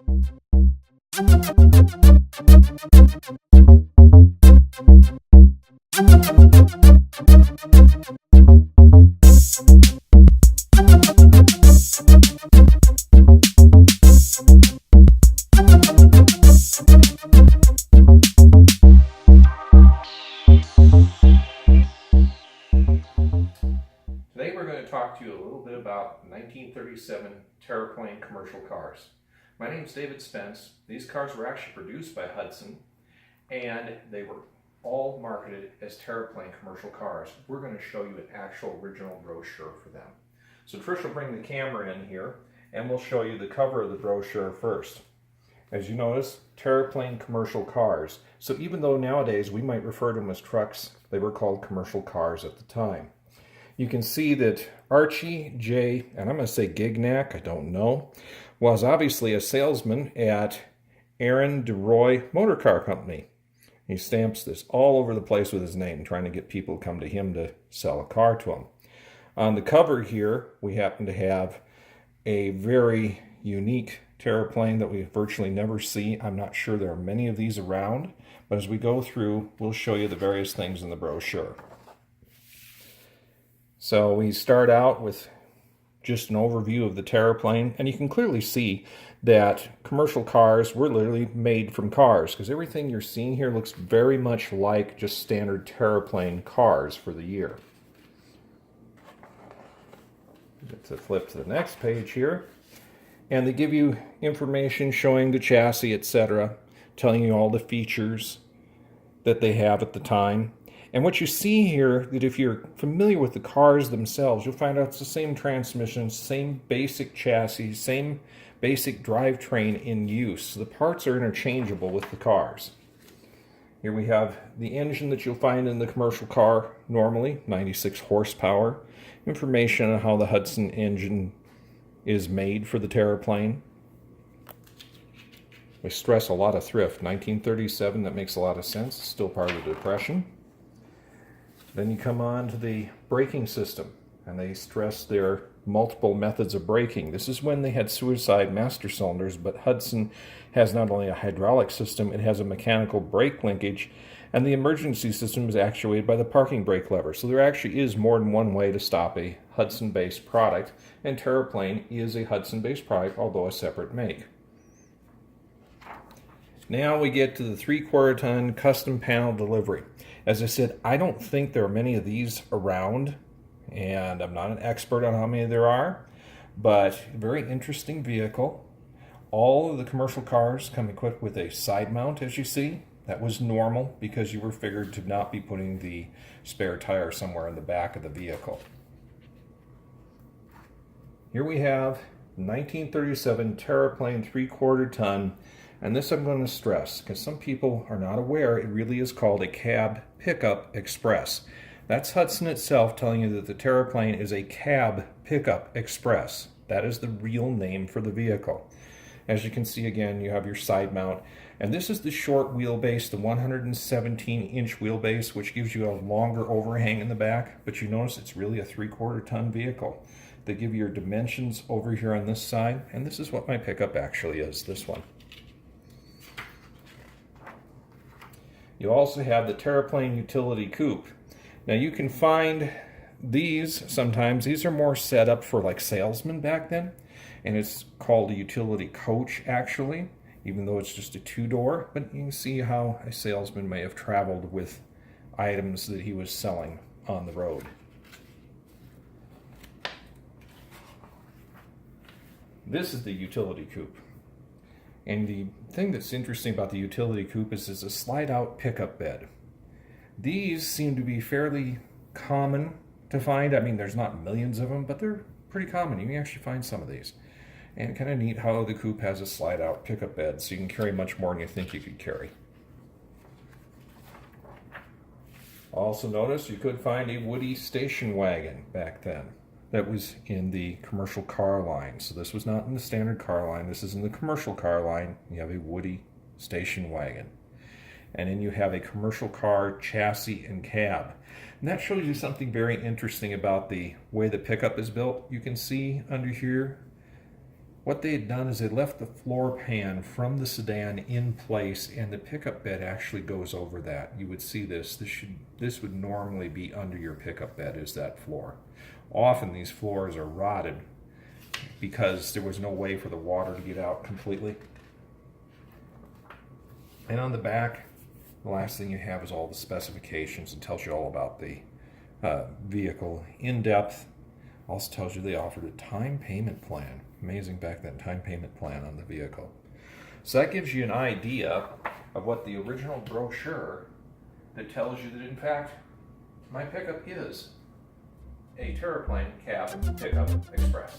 Today we're going to talk to you a little bit about 1937 Terraplane commercial cars. My name is David Spence. These cars were actually produced by Hudson, and they were all marketed as Terraplane commercial cars. We're going to show you an actual original brochure for them. So Trish will bring the camera in here, and we'll show you the cover of the brochure first. As you notice, Terraplane commercial cars. So even though nowadays we might refer to them as trucks, they were called commercial cars at the time. You can see that Archie J., and I'm going to say Gignac, I don't know, was obviously a salesman at Aaron DeRoy Motor Car Company. He stamps this all over the place with his name, trying to get people to come to him to sell a car to him. On the cover here, we happen to have a very unique Terraplane that we virtually never see. I'm not sure there are many of these around, but as we go through, we'll show you the various things in the brochure. So we start out with just an overview of the Terraplane, and you can clearly see that commercial cars were literally made from cars, because everything you're seeing here looks very much like just standard Terraplane cars for the year. Let's flip to the next page here, and they give you information showing the chassis, etc., telling you all the features that they have at the time. And what you see here, that if you're familiar with the cars themselves, you'll find out it's the same transmission, same basic chassis, same basic drivetrain in use. So the parts are interchangeable with the cars. Here we have the engine that you'll find in the commercial car normally, 96 horsepower. Information on how the Hudson engine is made for the Terraplane. We stress a lot of thrift. 1937, that makes a lot of sense. It's still part of the Depression. Then you come on to the braking system, and they stress their multiple methods of braking. This is when they had suicide master cylinders, but Hudson has not only a hydraulic system, it has a mechanical brake linkage, and the emergency system is actuated by the parking brake lever. So there actually is more than one way to stop a Hudson-based product, and Terraplane is a Hudson-based product, although a separate make. Now we get to the 3/4 ton custom panel delivery. As I said, I don't think there are many of these around, and I'm not an expert on how many there are, but very interesting vehicle. All of the commercial cars come equipped with a side mount, as you see. That was normal because you were figured to not be putting the spare tire somewhere in the back of the vehicle. Here we have 1937 Terraplane 3/4 ton. And this I'm going to stress, because some people are not aware, it really is called a Cab Pickup Express. That's Hudson itself telling you that the Terraplane is a Cab Pickup Express. That is the real name for the vehicle. As you can see again, you have your side mount. And this is the short wheelbase, the 117-inch wheelbase, which gives you a longer overhang in the back. But you notice it's really a 3/4 ton vehicle. They give you your dimensions over here on this side. And this is what my pickup actually is, this one. You also have the Terraplane Utility Coupe. Now you can find these sometimes. These are more set up for like salesmen back then. And it's called a utility coach actually, even though it's just a 2-door. But you can see how a salesman may have traveled with items that he was selling on the road. This is the utility coupe. And the thing that's interesting about the utility coupe is it's a slide-out pickup bed. These seem to be fairly common to find. I mean, there's not millions of them, but they're pretty common. You can actually find some of these. And kind of neat how the coupe has a slide-out pickup bed, so you can carry much more than you think you could carry. Also notice you could find a Woody station wagon back then. That was in the commercial car line. So this was not in the standard car line. This is in the commercial car line. You have a Woody station wagon. And then you have a commercial car chassis and cab. And that shows you something very interesting about the way the pickup is built. You can see under here what they had done is they left the floor pan from the sedan in place, and the pickup bed actually goes over that. You would see this. This would normally be under your pickup bed, is that floor. Often these floors are rotted because there was no way for the water to get out completely. And on the back, the last thing you have is all the specifications. It tells you all about the vehicle in depth. Also tells you they offered a time payment plan. Amazing back then, time payment plan on the vehicle. So that gives you an idea of what the original brochure that tells you that in fact my pickup is a Terraplane Cab Pickup Express.